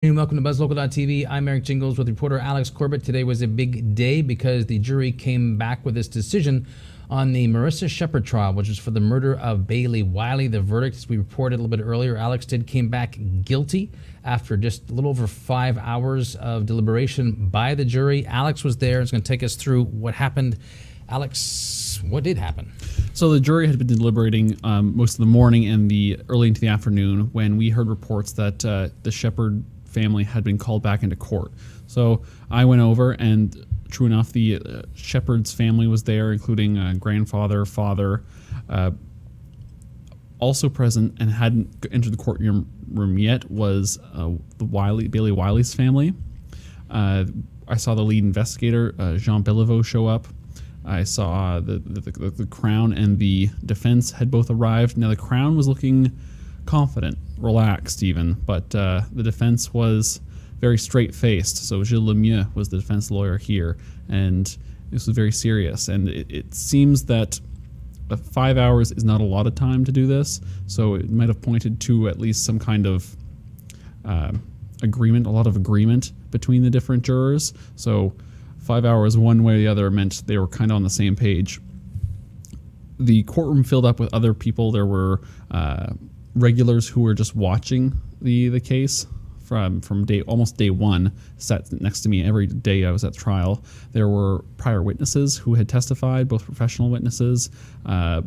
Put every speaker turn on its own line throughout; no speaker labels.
Welcome to Buzzlocal.tv. I'm Eric Jingles with reporter Alex Corbett. Today was a big day because the jury came back with this decision on the Marissa Shepard trial, which was for the murder of Bailey Wiley. The verdict, as we reported a little bit earlier, Alex came back guilty after just a little over 5 hours of deliberation by the jury. Alex was there. He's going to take us through what happened. Alex, what did happen?
So the jury had been deliberating most of the morning and early into the afternoon when we heard reports that the Shepard family had been called back into court. So I went over, and true enough, the Shepard's family was there, including grandfather, father, also present and hadn't entered the courtroom yet was the Bailey Wiley's family. I saw the lead investigator, Jean Beliveau, show up. I saw the Crown and the defense had both arrived. Now the Crown was looking confident, relaxed even, but the defense was very straight-faced. So Gilles Lemieux was the defense lawyer here, and this was very serious. And it seems that 5 hours is not a lot of time to do this, so it might have pointed to at least some kind of agreement, a lot of agreement between the different jurors. So 5 hours one way or the other meant they were kind of on the same page. The courtroom filled up with other people. There were regulars who were just watching the case from almost day one, sat next to me every day I was at trial. There were prior witnesses who had testified, both professional witnesses. It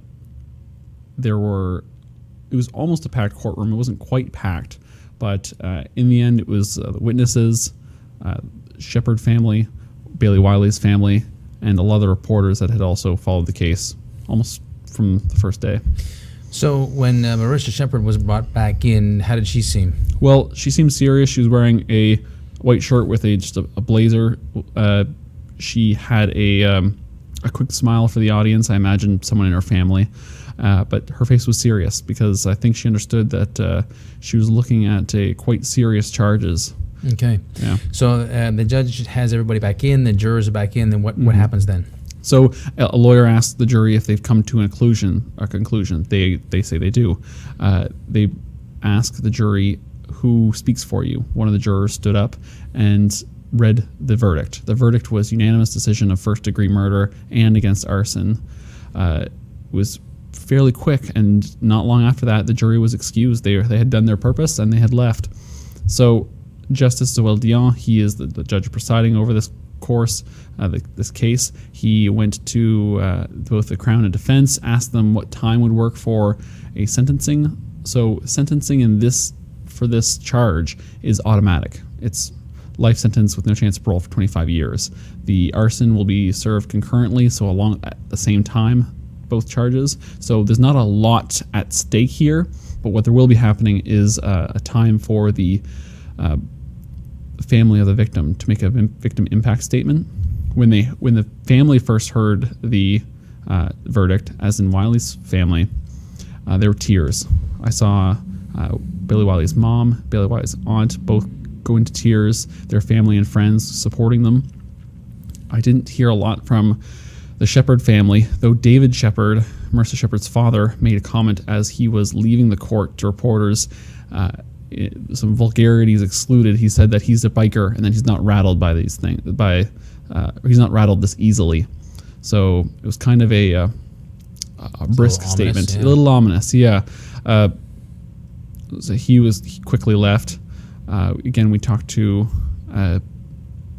was almost a packed courtroom. It wasn't quite packed, but in the end it was the witnesses, Shepard family, Bailey Wiley's family, and a lot of the reporters that had also followed the case almost from the first day.
So when Marissa Shepard was brought back in, how did she seem?
Well, she seemed serious. She was wearing a white shirt with just a blazer. She had a quick smile for the audience. I imagine someone in her family. But her face was serious because I think she understood that she was looking at quite serious charges.
Okay. Yeah. So the judge has everybody back in, the jurors are back in, then what happens then?
So a lawyer asked the jury if they've come to a conclusion. They say they do. They ask the jury, who speaks for you? One of the jurors stood up and read the verdict. The verdict was unanimous decision of first-degree murder and against arson. It was fairly quick, and not long after that, the jury was excused. They had done their purpose, and they had left. So Justice Zoel Dion, he is the judge presiding over this this case. He went to both the Crown and defense, asked them what time would work for a sentencing. So sentencing for this charge is automatic. It's life sentence with no chance of parole for 25 years. The arson will be served concurrently, so along at the same time, both charges. So there's not a lot at stake here, but what there will be happening is a time for the family of the victim to make a victim impact statement. When the family first heard the verdict, as in Wiley's family, there were tears. I saw Bailey Wiley's mom, Bailey Wiley's aunt, both go into tears, their family and friends supporting them. I didn't hear a lot from the Shepard family, though David Shepard, Marissa Shepard's father, made a comment as he was leaving the court to reporters. Some vulgarities excluded. He said that he's a biker and that he's not rattled by these things. He's not rattled this easily. So it was kind of a brisk statement, ominous, yeah. A little ominous, yeah. So he quickly left. Again, we talked to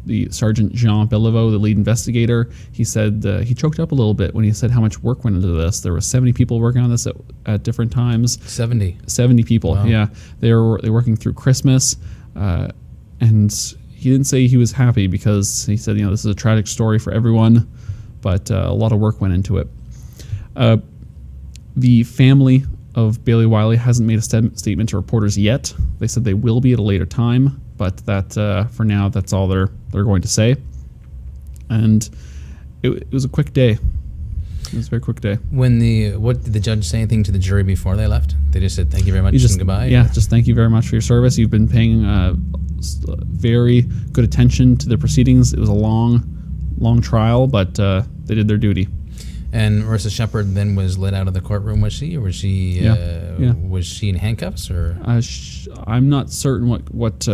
the Sergeant Jean Beliveau, the lead investigator. He said he choked up a little bit when he said how much work went into this. There were 70 people working on this at different times. 70 people, wow. Yeah. They were working through Christmas, and he didn't say he was happy because he said, this is a tragic story for everyone, but a lot of work went into it. The family of Bailey Wiley hasn't made a statement to reporters yet. They said they will be at a later time, but that for now, that's all they're going to say. And it was a quick day. It was a very quick day.
What did the judge say anything to the jury before they left? They just said thank you very much and goodbye?
Yeah, just thank you very much for your service. You've been paying very good attention to the proceedings. It was a long trial, but they did their duty.
And Marissa Shepard then was led out of the courtroom, was she? Or was she was she in handcuffs? Or
I'm not certain what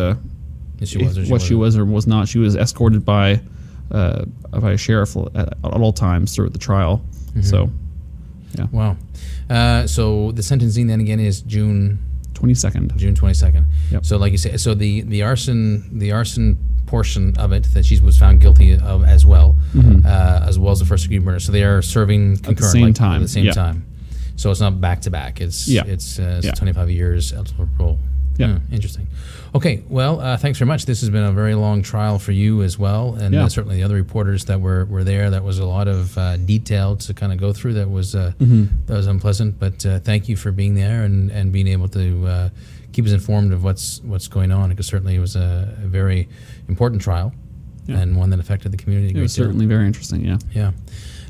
Yes, she was, or she
what she
wasn't.
was or was not. She was escorted by a sheriff at all times throughout the trial. So, yeah.
Wow. So the sentencing then again is June
22nd.
June 22nd.
Yep.
So like you say, so the arson portion of it that she was found guilty of as well as the first degree murder. So they are serving concurrent,
the same time.
At the same
Yeah.
time. So it's not back to back. It's 25 years eligible parole.
Yeah.
Interesting. Okay, well, thanks very much. This has been a very long trial for you as well, and certainly the other reporters that were there. That was a lot of detail to kind of go through. That was unpleasant, but thank you for being there and being able to keep us informed of what's going on, because certainly it was a very important trial and one that affected the community.
It was certainly very interesting,
Yeah.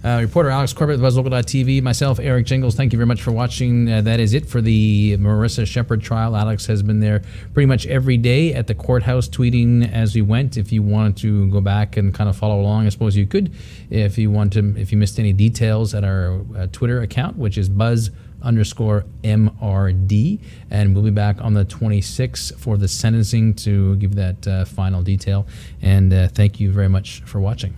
Reporter Alex Corbett, Buzzlocal.tv, myself, Eric Jingles, thank you very much for watching. That is it for the Marissa Shepard trial. Alex has been there pretty much every day at the courthouse, tweeting as we went. If you wanted to go back and kind of follow along, I suppose you could. If you missed any details, at our Twitter account, which is Buzz_MRD, and we'll be back on the 26th for the sentencing to give that final detail. And thank you very much for watching.